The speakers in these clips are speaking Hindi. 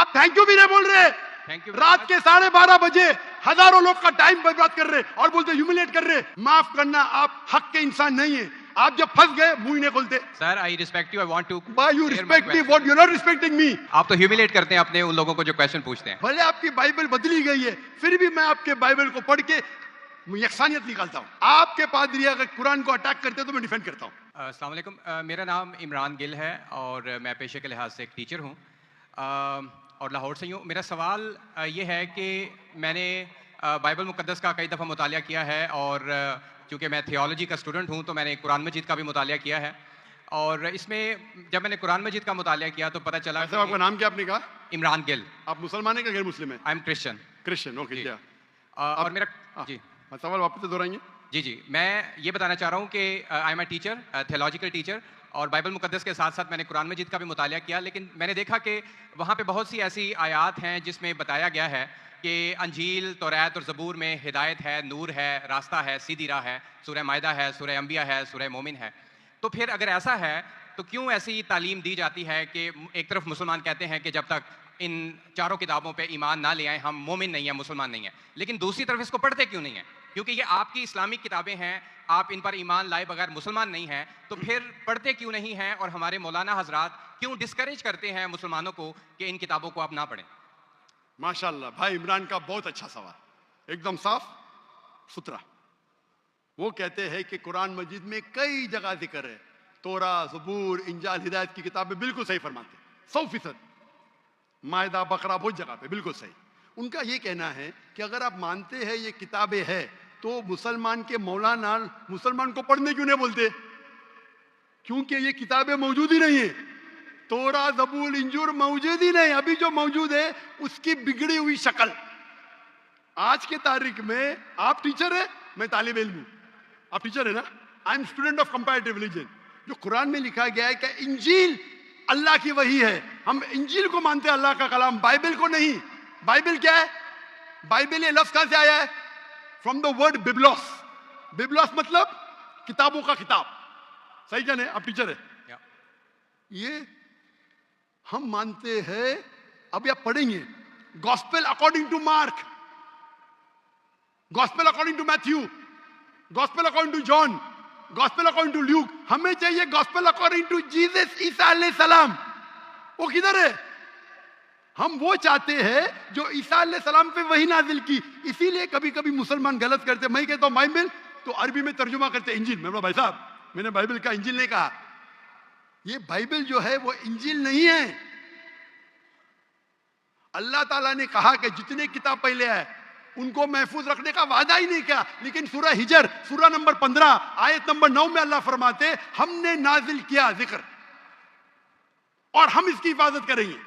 आप थैंक यू भी नहीं बोल रहे। Thank you. रात के 12:30 बजे हजारों लोग का टाइम बर्बाद कर रहे और बोलते ह्यूमिलेट कर रहे। माफ करना, आप हक के इंसान नहीं है। आप जब फंस गए मुंह ही नहीं खोलते। Sir I respect you, I want to. Why you respect me? What you not respecting me? आप तो ह्यूमिलेट करते हैं अपने उन लोगों को जो क्वेश्चन पूछते हैं। भले आपकी बाइबल बदली गई है, फिर भी मैं आपके बाइबल को पढ़ के यकसानियत निकालता हूँ। आपके पादरी अगर कुरान को अटैक करते तो मैं डिफेंड करता हूँ। अस्सलाम वालेकुम, मेरा नाम इमरान गिल है और मैं पेशे के लिहाज से एक टीचर हूँ और लाहौर से ही हूँ। मेरा सवाल ये है कि मैंने बाइबल मुक़द्दस का कई दफ़ा मुतालिया किया है और चूँकि मैं थियोलॉजी का स्टूडेंट हूँ तो मैंने कुरान मजीद का भी मुतालिया किया है और इसमें जब मैंने कुरान मजीद का मुतालिया किया तो पता चला। आपका नाम क्या आपने कहा? इमरान गिल। आप मुसलमान हैं कि गैर मुस्लिम हैं? I am Christian. Christian, okay. क्या और मेरा जी सवाल वापस से दोहराएंगे? जी मैं ये बताना चाह रहा हूँ कि I am a teacher, theological teacher, और बाइबल मुक़द्दस के साथ साथ मैंने कुरान मजीद का भी मुतालिया किया, लेकिन मैंने देखा कि वहाँ पे बहुत सी ऐसी आयात हैं जिसमें बताया गया है कि अंजील, तौरात और ज़बूर में हिदायत है, नूर है, रास्ता है, सीधी राह है, सूरह माइदा है, सूरह अंबिया है, सूरह मोमिन है। तो फिर अगर ऐसा है तो क्यों ऐसी तालीम दी जाती है कि एक तरफ मुसलमान कहते हैं कि जब तक इन चारों किताबों पे ईमान ना ले आए हम मोमिन नहीं है, मुसलमान नहीं है, लेकिन दूसरी तरफ इसको पढ़ते क्यों नहीं है? क्योंकि ये आपकी इस्लामिक किताबें हैं, आप इन पर ईमान लाए बगैर मुसलमान नहीं हैं, तो फिर पढ़ते क्यों नहीं हैं? और हमारे मौलाना हजरात क्यों डिस्करेज करते हैं मुसलमानों को कि इन किताबों को आप ना पढ़ें? माशाल्लाह, भाई इमरान का बहुत अच्छा सवाल, एकदम साफ सुथरा। वो कहते हैं कि कुरान मजीद में कई जगह जिक्र है, तोरा, ज़बूर, इंजाल, हिदायत की किताबें बिल्कुल सही फरमाते, 100%। मायदा, बकरा, बहुत जगह पे बिल्कुल सही। उनका ये कहना है कि अगर आप मानते हैं ये किताबें हैं तो मुसलमान के मौलाना मुसलमान को पढ़ने क्यों नहीं बोलते? क्योंकि ये किताबें मौजूद ही नहीं है। तोरा, ज़बूर, इंजूर मौजूद ही नहीं। अभी जो मौजूद है उसकी बिगड़ी हुई शक्ल। आज के तारीख में आप टीचर है, मैं तालिब इल्म हूं। आप टीचर है ना? I am student of comparative religion. जो कुरान में लिखा गया है कि इंजील अल्लाह की वही है, हम इंजील को मानते हैं, अल्लाह का कलाम, बाइबल को नहीं। बाइबल क्या है? बाइबल ये लफ्ज कहां से आया है? From the word biblos. बिबलॉस मतलब किताबों का किताब। सही जाने? आप टीचर है। ये हम मानते हैं। अब आप पढ़ेंगे gospel according to Mark, gospel according to Matthew, gospel according to John, gospel according to Luke. हमें चाहिए गॉस्पेल अकॉर्डिंग टू जीसस, ईसा अलैहि सलाम। वो किधर है? हम वो चाहते हैं जो ईसा अलैहि सलाम पे वही नाजिल की। इसीलिए कभी कभी मुसलमान गलत करते। मैं कहता हूं बाइबल, तो अरबी में तर्जुमा करते इंजील। मैं बोला भाई साहब, मैंने बाइबल का इंजील नहीं कहा। ये बाइबल जो है वो इंजील नहीं है। अल्लाह ताला ने कहा कि जितने किताब पहले आए उनको महफूज रखने का वादा ही नहीं किया, लेकिन सूरह हिजर सूरह नंबर 15 आयत नंबर 9 में अल्लाह फरमाते हमने नाजिल किया जिक्र और हम इसकी हिफाजत करेंगे,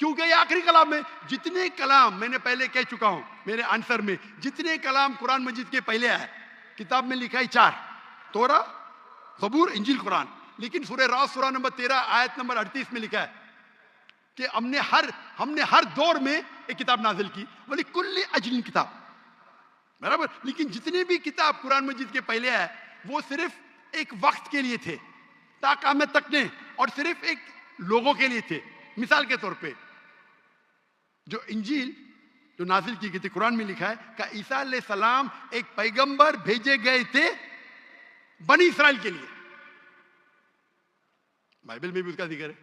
क्योंकि ये आखिरी कलाम है। जितने कलाम मैंने पहले कह चुका हूं मेरे आंसर में, जितने कलाम कुरान मजीद के पहले आए किताब में लिखा है 4, तोरा, ज़बूर, इंजील, कुरान। लेकिन सूरह रात सूरह नंबर 13 आयत नंबर 38 में लिखा है कि हमने हर दौर में एक किताब नाजिल की, बोली कुल्ली अजलिन किताब, बराबर। लेकिन जितने भी किताब कुरान मजीद के पहले आए वो सिर्फ एक वक्त के लिए थे, ताक़ामत तकने, और सिर्फ एक लोगों के लिए थे। मिसाल के तौर पे जो इंजील जो नाजिल की गई थी, कुरान में लिखा है कि ईसा अलैहि सलाम एक पैगंबर भेजे गए थे बनी इस्राइल के लिए। बाइबल में भी उसका जिक्र है।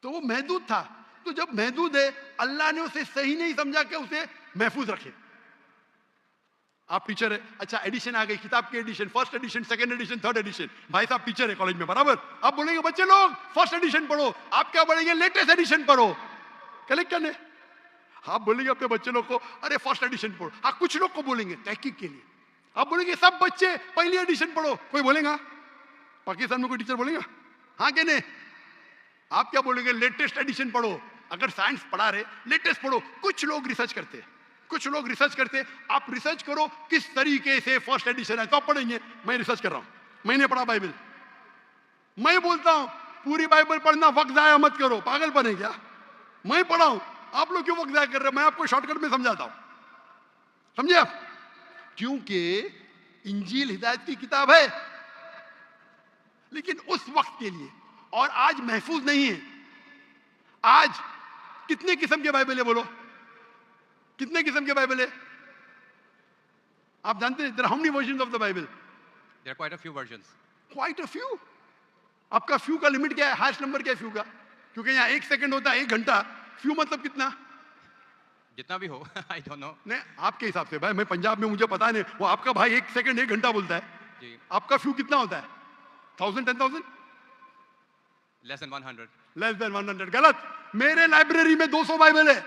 तो वो महदूद था। तो जब महदूद है, अल्लाह ने उसे सही नहीं समझा कि उसे महफूज रखे। आप टीचर है, अच्छा एडिशन आ गई, किताब की edition, first edition, second edition, third edition. भाई साहब टीचर है कॉलेज में, बराबर। आप बोलेंगे बच्चे लोग फर्स्ट एडिशन पढ़ो, आप क्या बोलेंगे लेटेस्ट एडिशन पढ़ो। कलेक्ट करने आप बोलेंगे अपने बच्चे लोग को अरे फर्स्ट एडिशन पढ़ो। हाँ, कुछ लोग को बोलेंगे तहकीक के लिए। आप बोलेंगे सब बच्चे पहली एडिशन पढ़ो, कोई बोलेगा? पाकिस्तान में कोई टीचर बोलेगा? हाँ कि नहीं? आप क्या बोलेंगे? लेटेस्ट एडिशन पढ़ो। अगर साइंस पढ़ा रहे लेटेस्ट पढ़ो। कुछ लोग रिसर्च करते हैं, कुछ लोग रिसर्च करते हैं। आप रिसर्च करो किस तरीके से फर्स्ट एडिशन है तो आप पढ़ेंगे। मैं रिसर्च कर रहा हूं, मैंने पढ़ा बाइबल। मैं बोलता हूं पूरी बाइबल पढ़ना, वक्त जाया मत करो। पागल बने क्या? मैं पढ़ा हूं, आप लोग क्यों वक्त जाया कर रहे हैं? मैं आपको शॉर्टकट में समझाता हूं, समझे आप? क्योंकि इंजील हिदायत की किताब है, लेकिन उस वक्त के लिए, और आज महफूज नहीं है। आज कितने किस्म के बाइबल है बोलो? कितने किस्म के बाइबल है? आप जानते हैं, there are how many versions of the Bible? There are quite a few versions. Quite a few. आपका फ्यू का लिमिट क्या है? हाईएस्ट नंबर क्या है फ्यू का? क्योंकि यहाँ 1 सेकंड होता है 1 घंटा, फ्यू मतलब कितना? जितना भी हो, I don't know. नहीं, आपके हिसाब से भाई, मैं पंजाब में, मुझे पता नहीं, वो आपका भाई 1 सेकंड 1 घंटा बोलता है, जी, आपका फ्यू कितना होता है? 1000, 10,000? less than 100. Less than 100। गलत। मेरे लाइब्रेरी में 200 बाइबल है,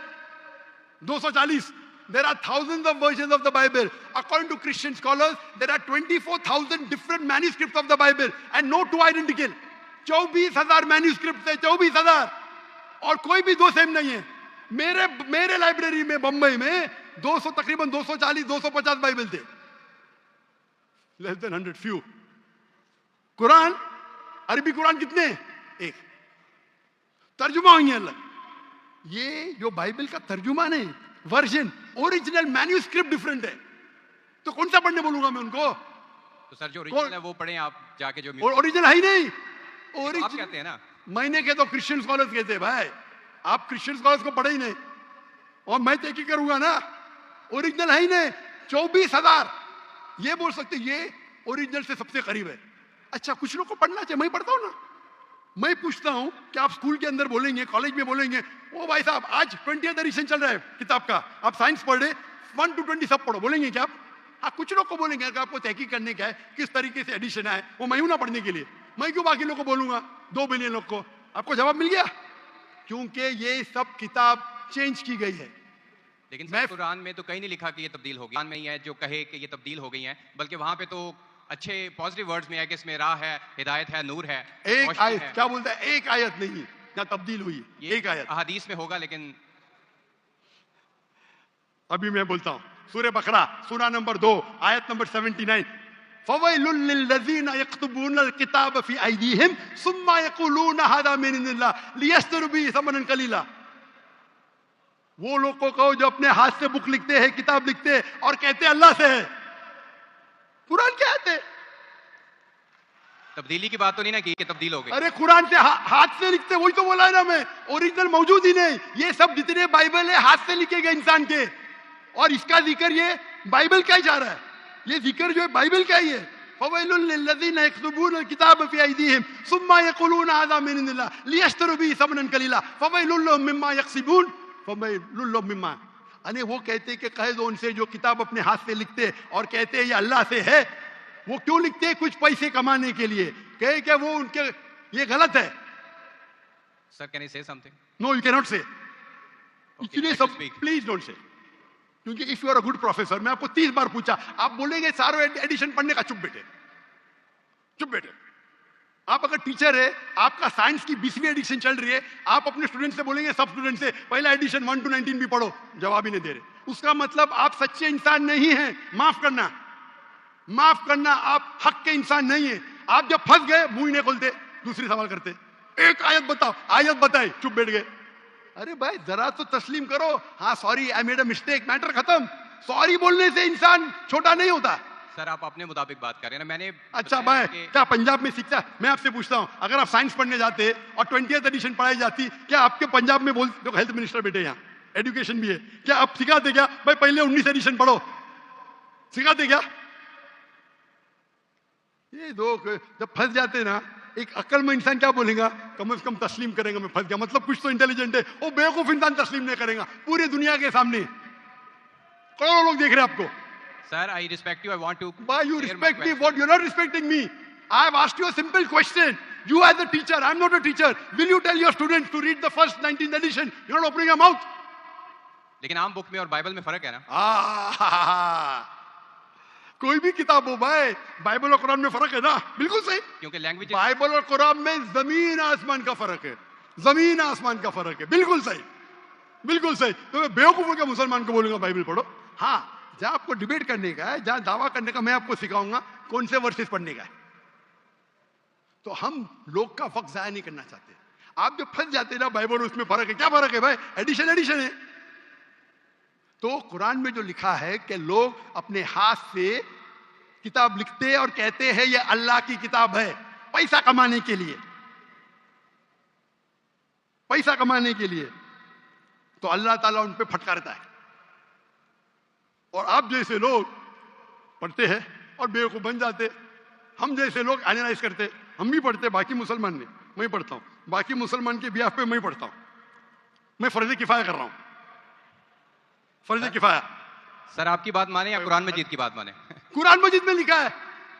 240। There are thousands of versions of the Bible. According to Christian scholars, there are 24,000 different manuscripts of the Bible and no two identical. 24,000 manuscripts है, 24,000, और कोई भी दो सेम नहीं है। मेरे लाइब्रेरी में बंबई में 200, तकरीबन 240, 250 बाइबल थे। Less than 100, few. कुरान, अरबी कुरान कितने? एक। तर्जुमा हुई है अलग। ये जो बाइबल का तर्जुमा नहीं, वर्जन, ओरिजिनल मैन्यूस्क्रिप्ट डिफरेंट है। तो कौन सा पढ़ने बोलूंगा मैं उनको? तो सर जो ओरिजिनल है वो पढ़ें आप जाके, जो ओरिजिनल है ही नहीं। आप कहते हैं ना, मैंने कहे तो क्रिश्चियन स्कॉलर्स कहते हैं भाई, आप क्रिश्चियन स्कॉलर्स को पढ़े ही नहीं, और मैं तो एक करूंगा ना, ओरिजिनल है ही नहीं। 24,000 ये बोल सकते ये ओरिजिनल से सबसे करीब है। अच्छा, कुछ लोग को पढ़ना चाहिए, मैं पढ़ता हूं ना। मैं पूछता हूं कि आप स्कूल के अंदर बोलेंगे, कॉलेज में बोलेंगे, ओ भाई साहब आज 20th एडिशन चल रहा है किताब का, आप साइंस पढ़ रहे, 1 to 20 सब पढ़ो, बोलेंगे क्या आप? हाँ, कुछ लोग को बोलेंगे। अगर आपको तहकीक करने का है किस तरीके से एडिशन है, वो मैं हूं ना पढ़ने के लिए, मैं क्यों बाकी लोग को बोलूंगा, 2 बिलियन लोग को? आपको जवाब मिल गया, क्योंकि ये सब किताब चेंज की गई है। लेकिन सर कुरान में तो कहीं नहीं लिखा कि ये तब्दील हो गई। कुरान में ही है जो कहे कि ये तब्दील हो गई है, बल्कि वहां पे तो अच्छे पॉजिटिव वर्ड्स में है कि इसमें राह है, हिदायत है, नूर है। एक आयत, क्या बोलता है? एक आयत नहीं ना तब्दील हुई, एक आयत। हदीस में होगा, लेकिन अभी मैं बोलता हूं, सूरह बकरा, सूरा नंबर 2, आयत नंबर 79। फवैलुल लिल्लज़ीना यक्तुबूनल किताब फी अयदीहिम सुम्मा यक़ूलूना हाज़ा मिन इंदिल्लाह लियश्तरू बिही समनन कलीला। वो लोग को कहो जो अपने हाथ से बुक लिखते हैं, किताब लिखते हैं, और कहते हैं अल्लाह से है। कुरान क्या है? तब्दीली की बात तो नहीं ना की कि तब्दील हो गई। अरे कुरान से हाथ से लिखते, वही तो बोला है ना मैं, ओरिजिनल मौजूद ही नहीं। ये सब जितने बाइबल है हाथ से लिखे गए इंसान के, और इसका जिक्र ये बाइबल का ही जा रहा है। ये जिक्र जो है बाइबल का ही है। फवैलुल लिल्लज़ीना यक्तुबूनल किताब फी अयदीहिम सुम्मा यक़ूलूना हाज़ा मिन इंदिल्लाह लियश्तरू बिही समनन कलीला फवैलुल लहुम मिम्मा यक्सिबून फवैलुल लहुम मिम्मा। अने वो कहते कि कह दो उनसे जो किताब अपने हाथ से लिखते और कहते हैं ये अल्लाह से है, वो क्यों लिखते हैं? कुछ पैसे कमाने के लिए। कहे क्या वो उनके, ये गलत है। Sir can I say something? No, you can not say. इसलिए सब speak. प्लीज डोंट से, क्योंकि if you are a good professor, मैं आपको 30 बार पूछा, आप बोलेंगे सारों एडिशन पढ़ने का, चुप बेटे, चुप बेटे। आप अगर टीचर है, आपका साइंस की 20वीं एडिशन चल रही है, आप अपने स्टूडेंट से बोलेंगे, सब स्टूडेंट से पहला एडिशन 1 to 19 भी पढ़ो, जवाब ही नहीं दे रहे, उसका मतलब आप सच्चे इंसान नहीं हैं। माफ करना, माफ करना, आप हक के इंसान नहीं है। आप जब फंस गए मुंह ही नहीं खोलते, दूसरी सवाल करते, एक आयत बताओ, आयत बताए, चुप बैठ गए। अरे भाई जरा तो तस्लीम करो, हाँ sorry I made a mistake, matter खत्म। सॉरी बोलने से इंसान छोटा नहीं होता। सर आप अपने मुताबिक बात कर रहे हैं ना, मैंने अच्छा भाई क्या पंजाब में शिक्षा, मैं आपसे पूछता हूं, अगर आप साइंस पढ़ने जाते और 20th एडिशन पढ़ाई जाती, क्या आपके पंजाब में बोल, जो हेल्थ मिनिस्टर बेटे यहाँ एजुकेशन भी है, क्या आप सिखाते क्या भाई पहले 19 एडिशन पढ़ो? सिखाते क्या? ये दो जब फंस जाते ना, एक अक्ल में इंसान क्या बोलेगा, कम से कम तस्लीम करेगा मैं फंस गया, मतलब कुछ तो इंटेलिजेंट है। वो बेवकूफ इंसान तस्लीम नहीं करेगा पूरी दुनिया के सामने, करोड़ों लोग देख रहे हैं आपको। Sir, I respect you. I want to. Why you respect me? What you're not respecting me? I have asked you a simple question. You as a teacher, I'm not a teacher. Will you tell your students to read the first 19th edition? You're not opening your mouth. लेकिन आम बुक में और बाइबल में फर्क है ना? कोई भी किताब हो भाई, बाइबल और कुरान में फर्क है ना? बिल्कुल सही, क्योंकि लैंग्वेज, बाइबल और कुरान में जमीन आसमान का फर्क है, जमीन आसमान का फर्क है। बिल्कुल सही, बिल्कुल सही। तो मैं बेवकूफों के मुसलमान को बोलूंगा बाइबल पढ़ो? हाँ, जहां आपको डिबेट करने का है, जहां दावा करने का, मैं आपको सिखाऊंगा कौन से वर्सेस पढ़ने का है। तो हम लोग का वक्त जाया नहीं करना चाहते। आप जो फंस जाते ना बाइबल, उसमें फर्क है, क्या फर्क है भाई? एडिशन एडिशन है। तो कुरान में जो लिखा है कि लोग अपने हाथ से किताब लिखते और कहते हैं ये अल्लाह की किताब है, पैसा कमाने के लिए, पैसा कमाने के लिए। तो अल्लाह ताला उन पे फटकारता है। और आप जैसे लोग पढ़ते हैं और बेवकूफ बन जाते, हम जैसे लोग एनालाइज करते, हम भी पढ़ते, बाकी मुसलमान नहीं, मैं पढ़ता हूं, बाकी मुसलमान के बिहाफ पे मैं पढ़ता हूं, मैं फर्ज किफाया कर रहा हूं, फर्ज किफाया। सर आपकी बात माने या कुरान मजीद की बात माने? कुरान मजीद में लिखा है,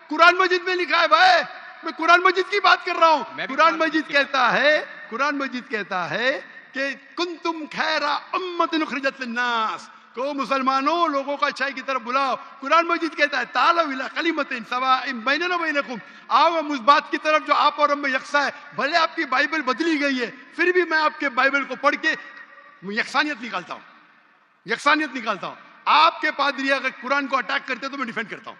कुरान मजीद में लिखा है भाई, मैं कुरान मजीद की बात कर रहा हूं। कुरान मजीद कहता है, कुरान मजीद कहता है कि कुंतुम खैरा उम्मतिन उखरिजत लिन्नास, को मुसलमानों लोगों का अच्छाई की तरफ बुलाओ। कुरान मजीद कहता है तालव इला कलिमतिन सवाइन बैनना बैनकुम, आओ हम उस बात की तरफ जो आप और हम में यकसा है। भले आपकी बाइबल बदली गई है, फिर भी मैं आपके बाइबल को पढ़ के यकसानियत निकालता हूं, यकसानियत निकालता हूं। आपके पादरी अगर कुरान को अटैक करते तो मैं डिफेंड करता हूं,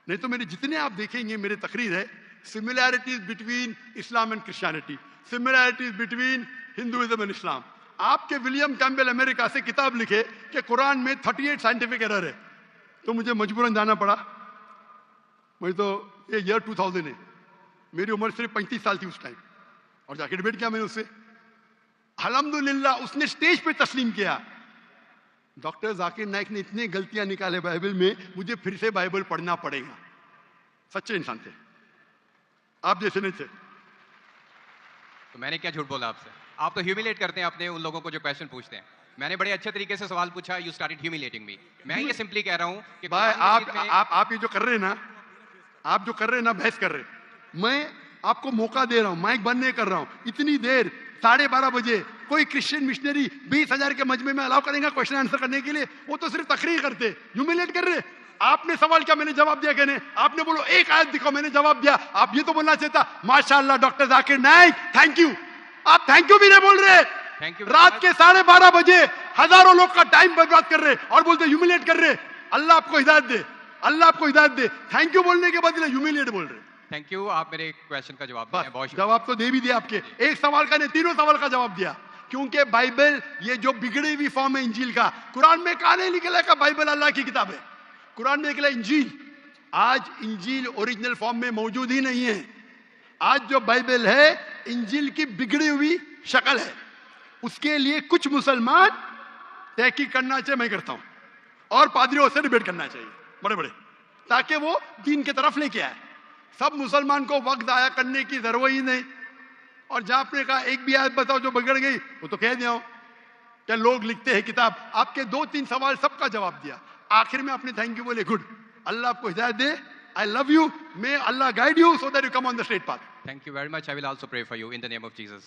नहीं तो मेरे जितने आप देखेंगे मेरे तकरीर है similarities between Islam and Christianity, similarities between Hinduism and Islam. आपके विलियम कैम्पबेल अमेरिका से किताब लिखे कि कुरान में 38 साइंटिफिक एरर है, तो मुझे मजबूरन जाना पड़ा। वही तो ये ईयर 2000 है, मेरी उम्र सिर्फ 35 साल थी उस टाइम, और जाके डिबेट किया मैंने उससे। अल्हम्दुलिल्लाह उसने स्टेज पे तस्लीम किया। डॉक्टर जाकिर नाइक ने इतने गलतियां निकाले बाइबल में, मुझे फिर से बाइबल पढ़ना पड़ेगा। सच्चे इंसान थे, आप जैसे नहीं थे। तो मैंने क्या झूठ बोला आपसे? आप तो ह्यूमिलेट करते हैं अपने उन लोगों को जो क्वेश्चन पूछते हैं। मैंने बड़े अच्छे तरीके से सवाल पूछा, यू स्टार्टेड ह्यूमिलेटिंग मी। मैं ये सिंपली कह रहा हूं कि भाई कुरान मजीद में- आप ये जो कर रहे हैं ना, आप जो कर रहे हैं ना, बहस कर रहे हैं, मैं आपको मौका दे रहा हूं, माइक बंद नहीं कर रहा हूं। इतनी देर 12:30 बजे कोई क्रिश्चियन मिशनरी 20,000 के मजमे में अलाउ करेगा क्वेश्चन आंसर करने के लिए? वो तो सिर्फ तकरीर करते, ह्यूमिलेट कर रहे। आपने सवाल किया, मैंने जवाब दिया। कहने आपने बोलो एक आयत दिखाओ, मैंने जवाब दिया। आप ये तो बोलना चाहिए था माशाअल्लाह doctor Zakir Naik thank you. आप थैंक यू भी नहीं बोल रहे। Thank you. रात के 12:30 बजे हजारों लोग का टाइम बर्बाद कर रहे और बोलते ह्यूमिलेट कर रहे। अल्लाह आपको हिदायत दे, अल्लाह आपको हिदायत दे। थैंक यू बोलने के बदले ह्यूमिलेट बोल रहे। थैंक यू, आप मेरे क्वेश्चन का जवाब दिया, बहुत शुक्रिया। जवाब तो दे भी दिया आपके, एक सवाल का नहीं, तीनों सवाल का जवाब दिया। क्योंकि बाइबल ये जो बिगड़ी हुई फॉर्म है इंजील का, कुरान में कहा नहीं निकला का बाइबल अल्लाह की किताब है, कुरान में निकला इंजील। आज इंजील ओरिजिनल फॉर्म में मौजूद ही नहीं है। आज जो बाइबल है इंजील की बिगड़ी हुई शक्ल है। उसके लिए कुछ मुसलमान तहकीक करना चाहिए, मैं करता हूं, और पादरियों से डिबेट करना चाहिए बड़े बड़े, ताकि वो दीन की तरफ लेके आए। सब मुसलमान को वक्त आया करने की जरूरत ही नहीं। और जहां आपने कहा एक भी आयत बताओ जो बिगड़ गई, वो तो कह दिया क्या लोग लिखते हैं किताब। आपके 2-3 सवाल सबका जवाब दिया, आखिर में आपने थैंक यू बोले, गुड, अल्लाह आपको हिदायत दे, I love you, may Allah guide you so that you come on the straight path. Thank you very much. I will also pray for you in the name of Jesus.